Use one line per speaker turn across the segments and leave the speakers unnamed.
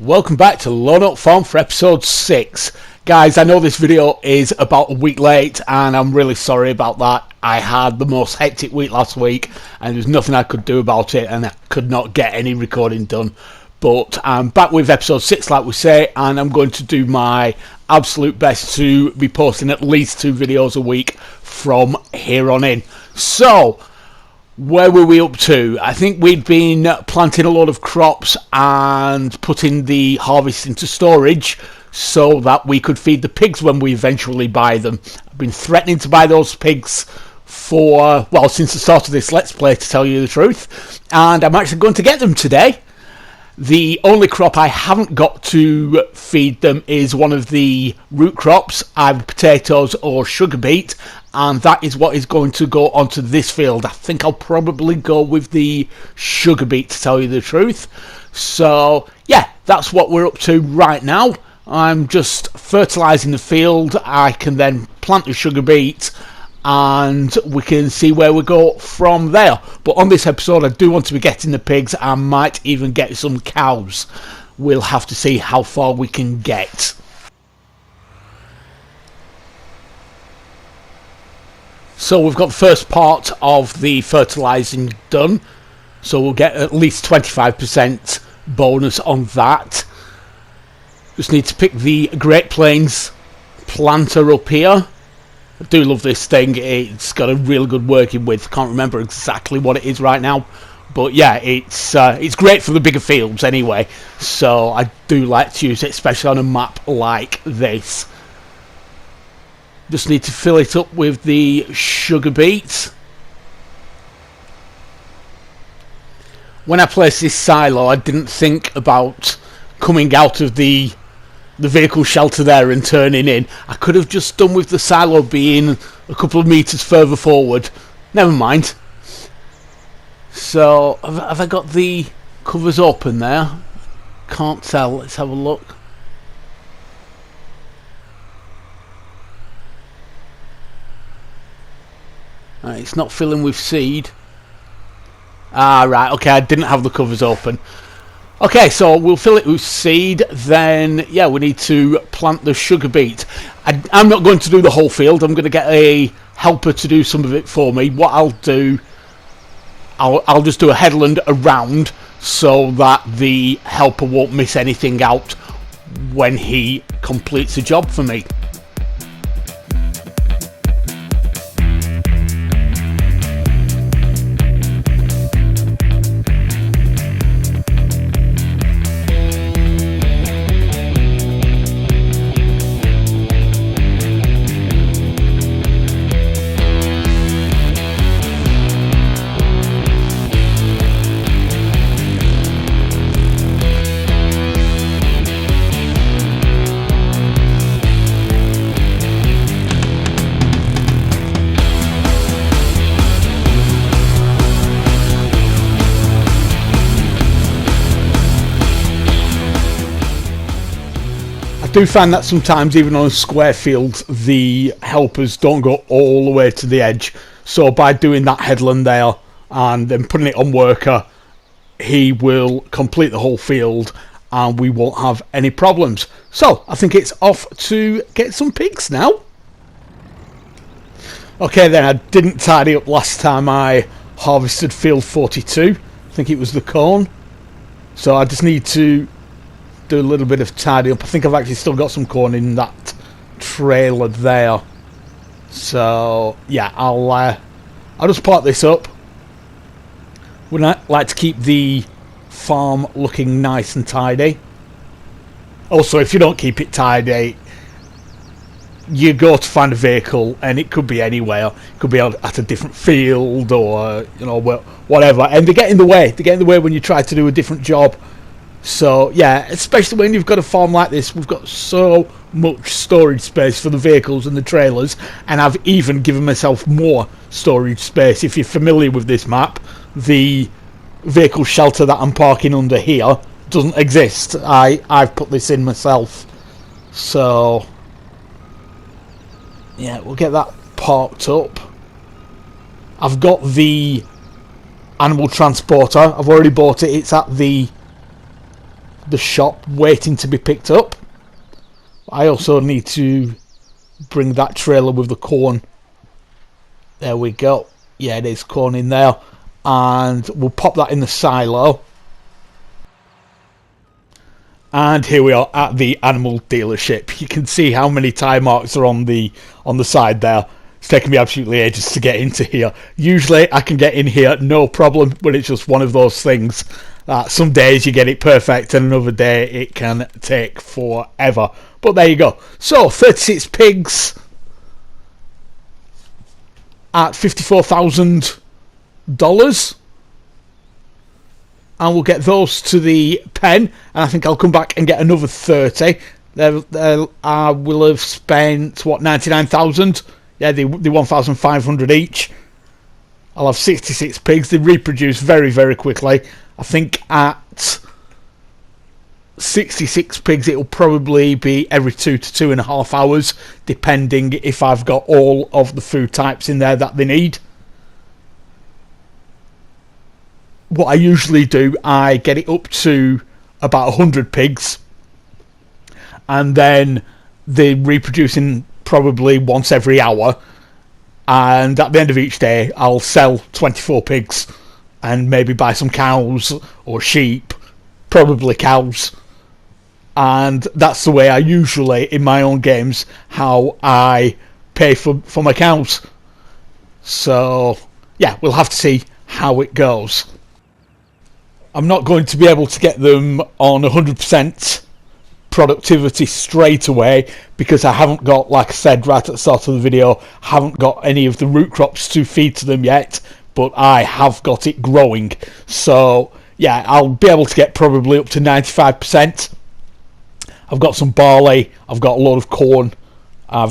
Welcome back to Load Up Farm for episode 6. Guys, I know this video is about a week late and I'm really sorry about that. I had the most hectic week last week and there's nothing I could do about it and I could not get any recording done. But I'm back with episode 6 like we say, and I'm going to do my absolute best to be posting at least 2 videos a week from here on in. So, where were we up to? I think we'd been planting a lot of crops and putting the harvest into storage so that we could feed the pigs when we eventually buy them. I've been threatening to buy those pigs for, well, since the start of this Let's Play, to tell you the truth. And I'm actually going to get them today. The only crop I haven't got to feed them is one of the root crops, either potatoes or sugar beet, and that is what is going to go onto this field. I think I'll probably go with the sugar beet, to tell you the truth. So yeah, that's what we're up to right now. I'm just fertilising the field. I can then plant the sugar beet and we can see where we go from there. But on this episode I do want to be getting the pigs. I might even get some cows. We'll have to see how far we can get. So we've got the first part of the fertilising done, so we'll get at least 25% bonus on that. Just need to pick the Great Plains planter up here. I do love this thing. It's got a real good working width. Can't remember exactly what it is right now, but yeah, it's great for the bigger fields anyway. So I do like to use it, especially on a map like this. Just need to fill it up with the sugar beet. When I placed this silo, I didn't think about coming out of the vehicle shelter there and turning in. I could have just done with the silo being a couple of meters further forward. Never mind. So have I got the covers open there? Can't tell. Let's have a look. It's not filling with seed. Right, okay, I didn't have the covers open. Okay, so we'll fill it with seed, then, yeah, we need to plant the sugar beet. I'm not going to do the whole field. I'm going to get a helper to do some of it for me. What I'll do, I'll just do a headland around so that the helper won't miss anything out when he completes the job for me. I do find that sometimes even on a square field the helpers don't go all the way to the edge, so by doing that headland there and then putting it on worker, he will complete the whole field and we won't have any problems. So I think it's off to get some pigs now. Okay then, I didn't tidy up last time I harvested field 42. I think it was the corn, so I just need to do a little bit of tidy up. I think I've actually still got some corn in that trailer there, so yeah, I'll just part this up. Would like to keep the farm looking nice and tidy. Also, if you don't keep it tidy, you go to find a vehicle and it could be anywhere. It could be at a different field or, you know, whatever, and they get in the way. They get in the way when you try to do a different job. So yeah, especially when you've got a farm like this, we've got so much storage space for the vehicles and the trailers, and I've even given myself more storage space. If you're familiar with this map, the vehicle shelter that I'm parking under here doesn't exist. I've put this in myself. So yeah, we'll get that parked up. I've got the animal transporter. I've already bought it. It's at the the shop waiting to be picked up. I also need to bring that trailer with the corn. There we go. Yeah, it is corn in there. And we'll pop that in the silo. And here we are at the animal dealership. You can see how many tire marks are on the side there. It's taken me absolutely ages to get into here. Usually I can get in here no problem, but it's just one of those things that some days you get it perfect and another day it can take forever. But there you go. So 36 pigs at $54,000. And we'll get those to the pen, and I think I'll come back and get another 30. I will have spent, what, 99,000? Yeah, the 1,500 each. I'll have 66 pigs. They reproduce very, very quickly. I think at 66 pigs, it'll probably be every 2 to 2.5 hours, depending if I've got all of the food types in there that they need. What I usually do, I get it up to about 100 pigs, and then they're reproducing probably once every hour, and at the end of each day I'll sell 24 pigs and maybe buy some cows or sheep, probably cows, and that's the way I usually, in my own games, how I pay for my cows. So yeah, we'll have to see how it goes. I'm not going to be able to get them on 100% productivity straight away because I haven't got, like I said right at the start of the video, haven't got any of the root crops to feed to them yet, but I have got it growing. So yeah, I'll be able to get probably up to 95%. I've got some barley, I've got a lot of corn, I'm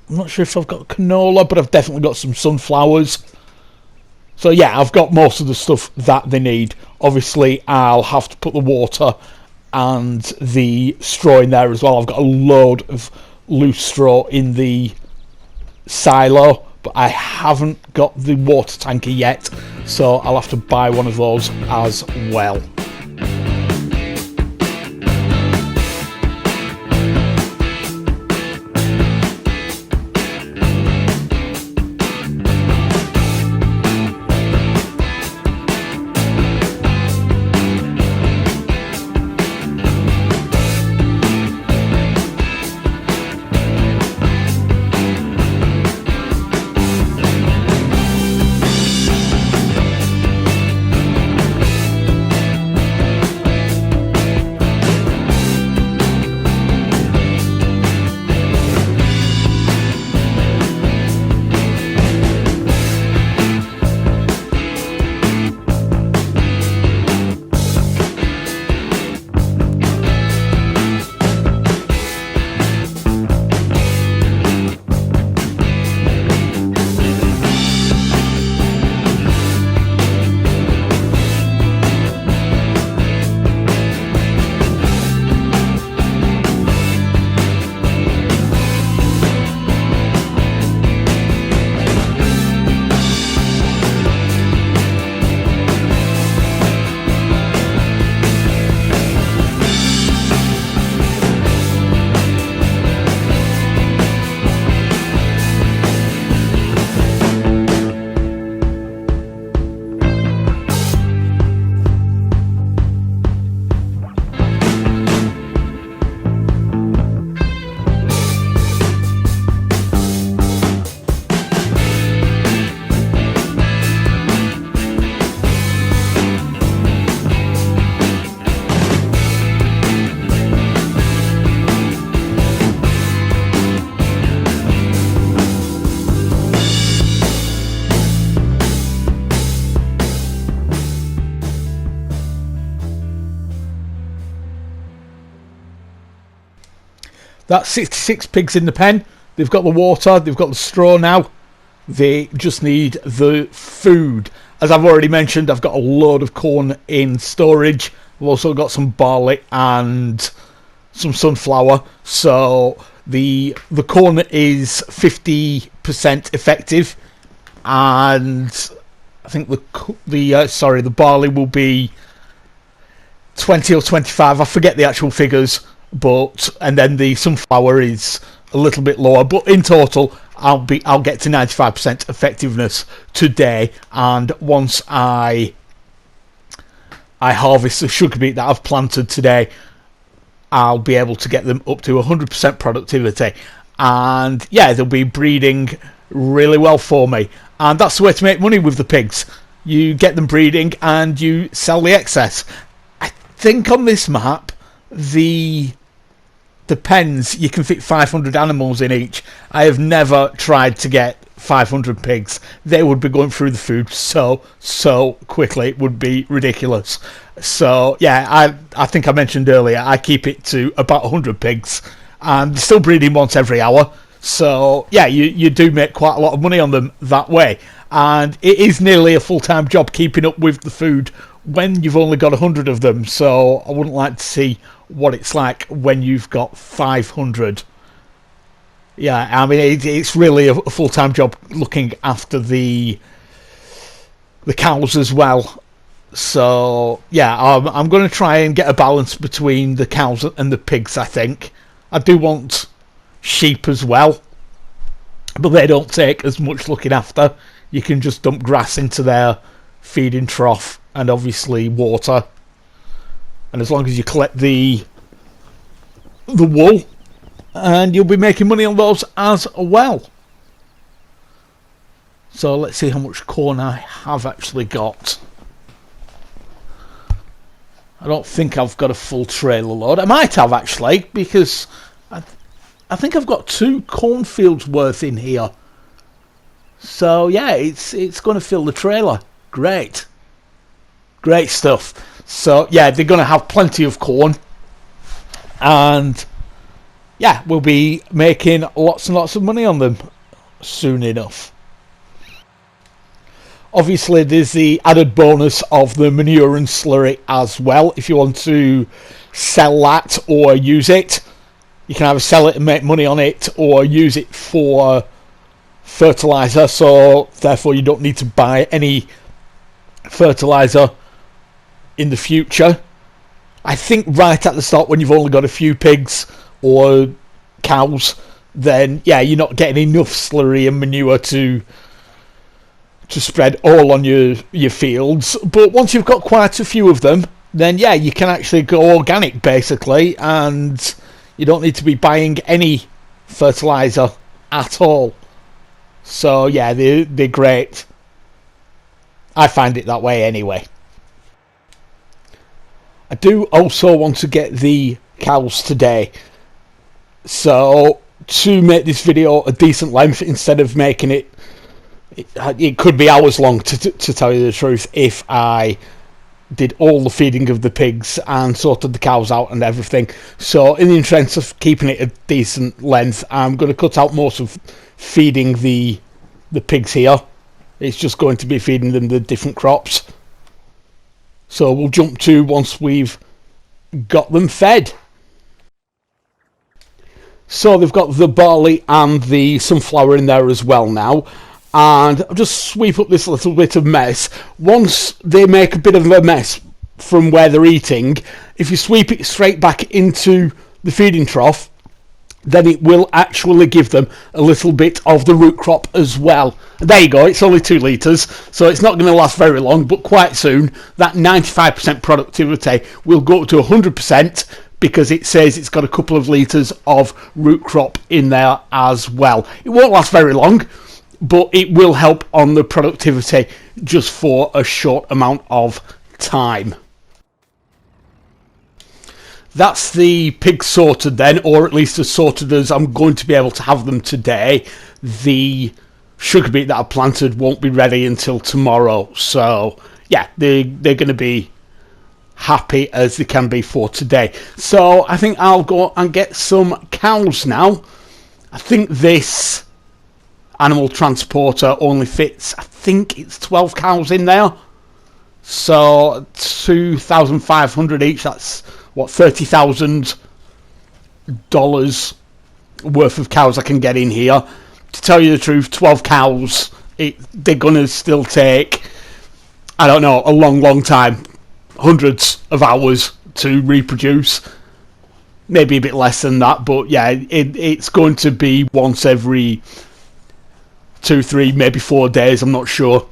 not sure if I've got canola, but I've definitely got some sunflowers. So yeah, I've got most of the stuff that they need. Obviously, I'll have to put the water and the straw in there as well. I've got a load of loose straw in the silo, but I haven't got the water tanker yet, so I'll have to buy one of those as well. That's 66 pigs in the pen. They've got the water, they've got the straw now. They just need the food. As I've already mentioned, I've got a load of corn in storage. I've also got some barley and some sunflower. So the corn is 50% effective, and I think the barley will be 20 or 25, I forget the actual figures, but and then the sunflower is a little bit lower, but in total I'll get to 95% effectiveness today, and once I harvest the sugar beet that I've planted today, I'll be able to get them up to 100% productivity, and yeah, they'll be breeding really well for me. And that's the way to make money with the pigs. You get them breeding and you sell the excess. I think on this map the pens, you can fit 500 animals in each. I have never tried to get 500 pigs. They would be going through the food so quickly, it would be ridiculous. So yeah, I think I mentioned earlier, I keep it to about 100 pigs, and still breeding once every hour. So yeah, you do make quite a lot of money on them that way, and it is nearly a full-time job keeping up with the food when you've only got 100 of them. So I wouldn't like to see what it's like when you've got 500. Yeah, I mean, it's really a full-time job looking after the cows as well. So yeah, I'm going to try and get a balance between the cows and the pigs. I think I do want sheep as well, but they don't take as much looking after. You can just dump grass into their feeding trough and obviously water, and as long as you collect the wool, and you'll be making money on those as well. So let's see how much corn I have actually got. I don't think I've got a full trailer load. I might have actually, because I think I've got 2 cornfields worth in here. So yeah, it's going to fill the trailer. Great stuff. So yeah, they're going to have plenty of corn, and yeah, we'll be making lots and lots of money on them soon enough. Obviously there's the added bonus of the manure and slurry as well. If you want to sell that or use it, you can either sell it and make money on it, or use it for fertilizer, so therefore you don't need to buy any fertilizer in the future. I think right at the start, when you've only got a few pigs or cows, then yeah, you're not getting enough slurry and manure to spread all on your fields. But once you've got quite a few of them, then yeah, you can actually go organic basically, and you don't need to be buying any fertilizer at all. So yeah, they're great. I find it that way anyway. I do also want to get the cows today, so to make this video a decent length, instead of making it could be hours long, to tell you the truth, if I did all the feeding of the pigs and sorted the cows out and everything. So in the interest of keeping it a decent length, I'm going to cut out most of feeding the pigs here. It's just going to be feeding them the different crops. So we'll jump to once we've got them fed. So they've got the barley and the sunflower in there as well now. And I'll just sweep up this little bit of mess. Once they make a bit of a mess from where they're eating, if you sweep it straight back into the feeding trough, then it will actually give them a little bit of the root crop as well. There you go, it's only 2 litres, so it's not going to last very long, but quite soon that 95% productivity will go up to 100%, because it says it's got a couple of litres of root crop in there as well. It won't last very long, but it will help on the productivity just for a short amount of time. That's the pigs sorted then, or at least as sorted as I'm going to be able to have them today. The sugar beet that I planted won't be ready until tomorrow, so yeah, they're going to be happy as they can be for today. So I think I'll go and get some cows now. I think this animal transporter only fits, I think it's 12 cows in there, so 2,500 each. That's what, $30,000 worth of cows I can get in here. To tell you the truth, 12 cows, they're gonna still take, I don't know, a long time, hundreds of hours to reproduce. Maybe a bit less than that, but yeah, it's going to be once every 2, 3, maybe 4 days, I'm not sure.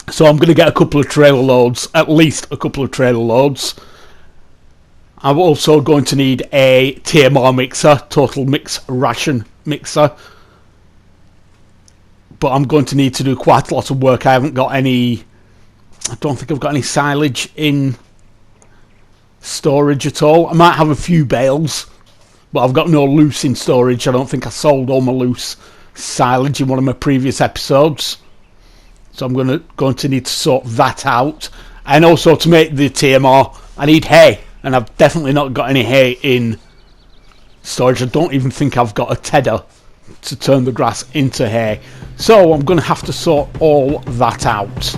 So I'm going to get a couple of trailer loads, at least a couple of trailer loads. I'm also going to need a TMR mixer, total mix ration mixer. But I'm going to need to do quite a lot of work. I don't think I've got any silage in storage at all. I might have a few bales, but I've got no loose in storage. I don't think I sold all my loose silage in one of my previous episodes. So I'm going to need to sort that out. And also to make the TMR, I need hay. And I've definitely not got any hay in storage. I don't even think I've got a tedder to turn the grass into hay. So I'm going to have to sort all that out.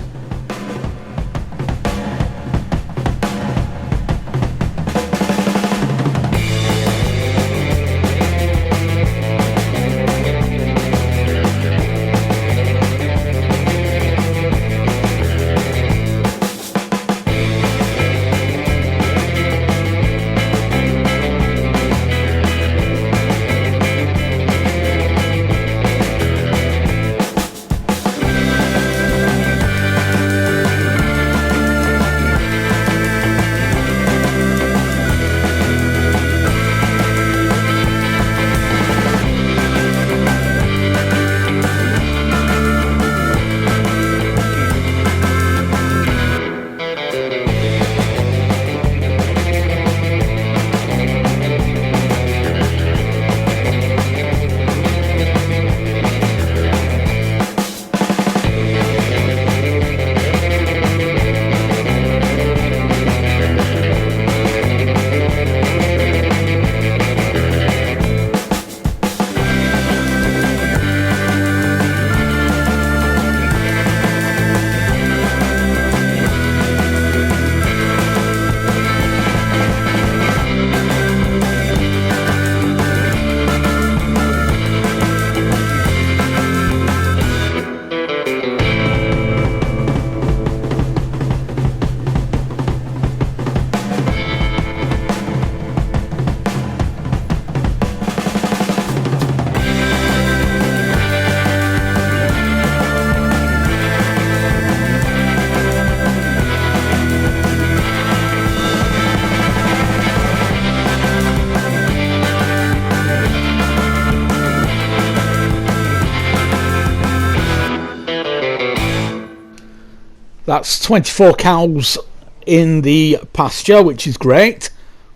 That's 24 cows in the pasture, which is great.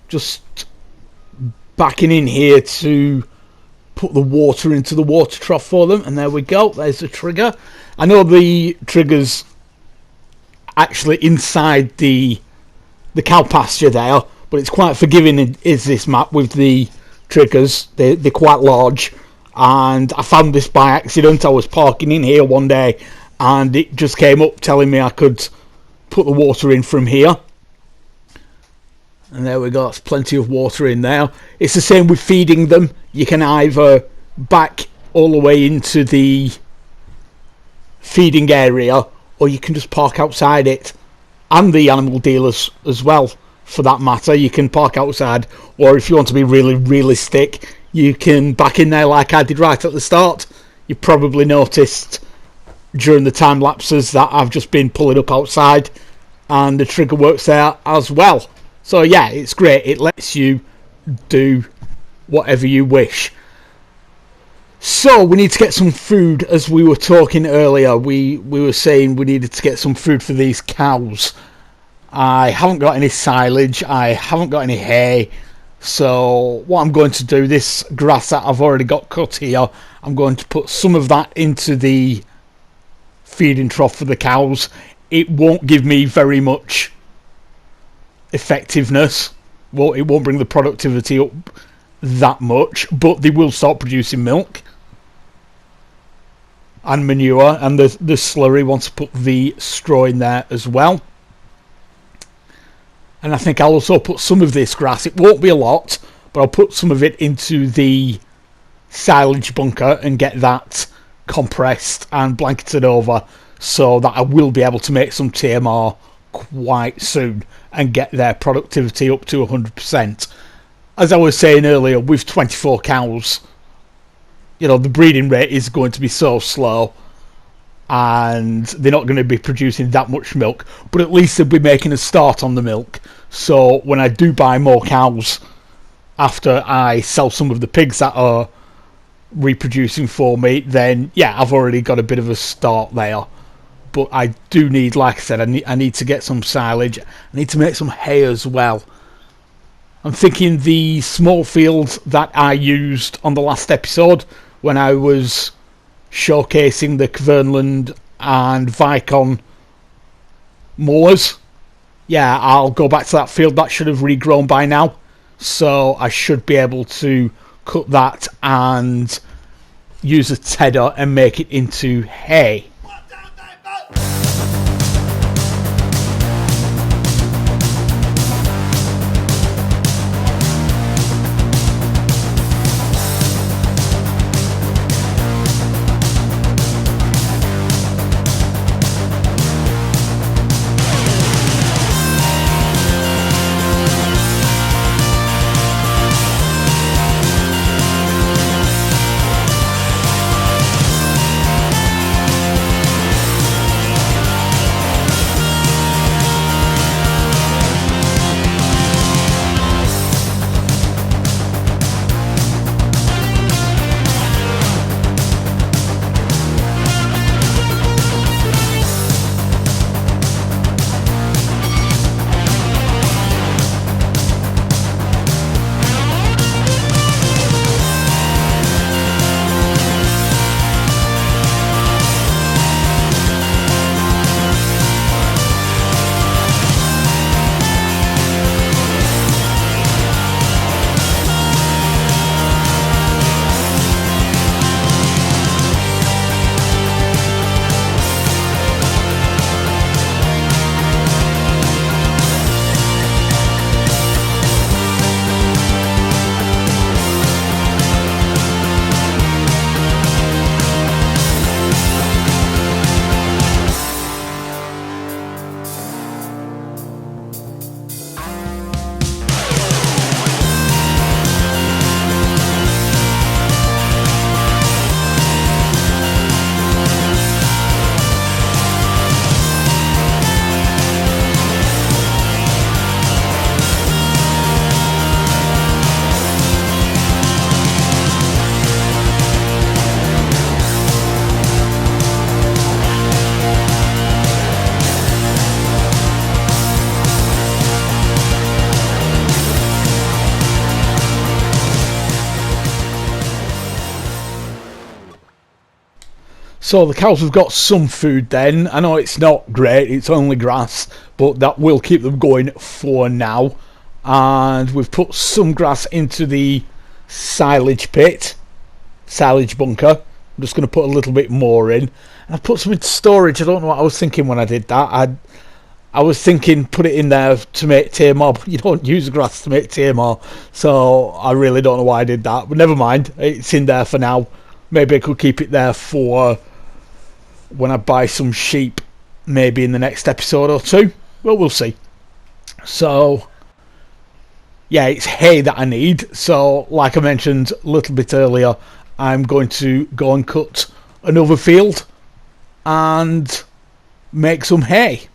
Just backing in here to put the water into the water trough for them, and there we go. There's the trigger. I know the trigger's actually inside the cow pasture there, but it's quite forgiving is this map with the triggers. They're quite large, and I found this by accident. I was parking in here one day and it just came up telling me I could put the water in from here, and there we go. That's plenty of water in there. It's the same with feeding them. You can either back all the way into the feeding area, or you can just park outside it, and the animal dealers as well for that matter. You can park outside, or if you want to be really realistic, you can back in there like I did right at the start. You probably noticed during the time lapses that I've just been pulling up outside, and the trigger works there as well. So yeah, it's great. It lets you do whatever you wish. So we need to get some food, as we were talking earlier. We were saying we needed to get some food for these cows. I haven't got any silage, I haven't got any hay, so what I'm going to do, this grass that I've already got cut here, I'm going to put some of that into the feeding trough for the cows. It won't give me very much effectiveness. Well, it won't bring the productivity up that much, but they will start producing milk and manure, and the slurry wants to put the straw in there as well. And I think I'll also put some of this grass, it won't be a lot, but I'll put some of it into the silage bunker and get that compressed and blanketed over, so that I will be able to make some TMR quite soon and get their productivity up to 100%. As I was saying earlier, with 24 cows, the breeding rate is going to be so slow, and they're not going to be producing that much milk, but at least they'll be making a start on the milk. So when I do buy more cows after I sell some of the pigs that are reproducing for me, then yeah, I've already got a bit of a start there. But I do need, like I said, I need to get some silage. I need to make some hay as well. I'm thinking the small fields that I used on the last episode when I was showcasing the Kverneland and Vicon mowers. Yeah, I'll go back to that field. That should have regrown by now. So I should be able to cut that and use a tedder and make it into hay. So the cows have got some food then. I know it's not great, it's only grass, but that will keep them going for now. And we've put some grass into the silage pit, silage bunker. I'm just going to put a little bit more in. And I put some into storage. I don't know what I was thinking when I did that. I was thinking put it in there to make Tamar, but you don't use grass to make Tamar. So I really don't know why I did that. But never mind, it's in there for now. Maybe I could keep it there for when I buy some sheep, maybe in the next episode or two. Well, we'll see. So yeah, it's hay that I need. So like I mentioned a little bit earlier, I'm going to go and cut another field and make some hay.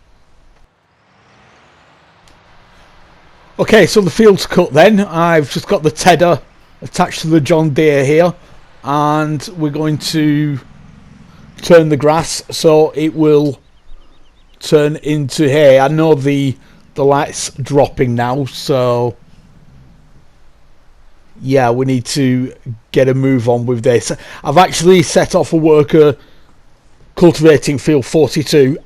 Okay, so the field's cut then. I've just got the tedder attached to the John Deere here, and we're going to turn the grass so it will turn into hay. I know the light's dropping now, so yeah, we need to get a move on with this. I've actually set off a worker cultivating field 42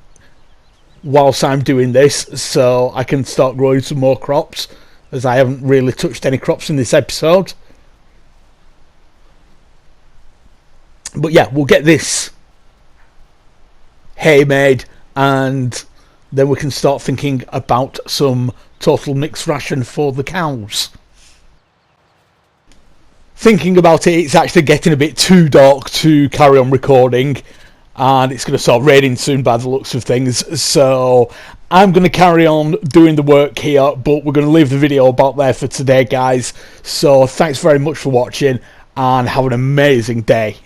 whilst I'm doing this, so I can start growing some more crops, as I haven't really touched any crops in this episode. But yeah, we'll get this hay made, and then we can start thinking about some total mixed ration for the cows. Thinking about it, it's actually getting a bit too dark to carry on recording, and it's going to start raining soon by the looks of things, so I'm going to carry on doing the work here, but we're going to leave the video about there for today, guys. So thanks very much for watching, and have an amazing day.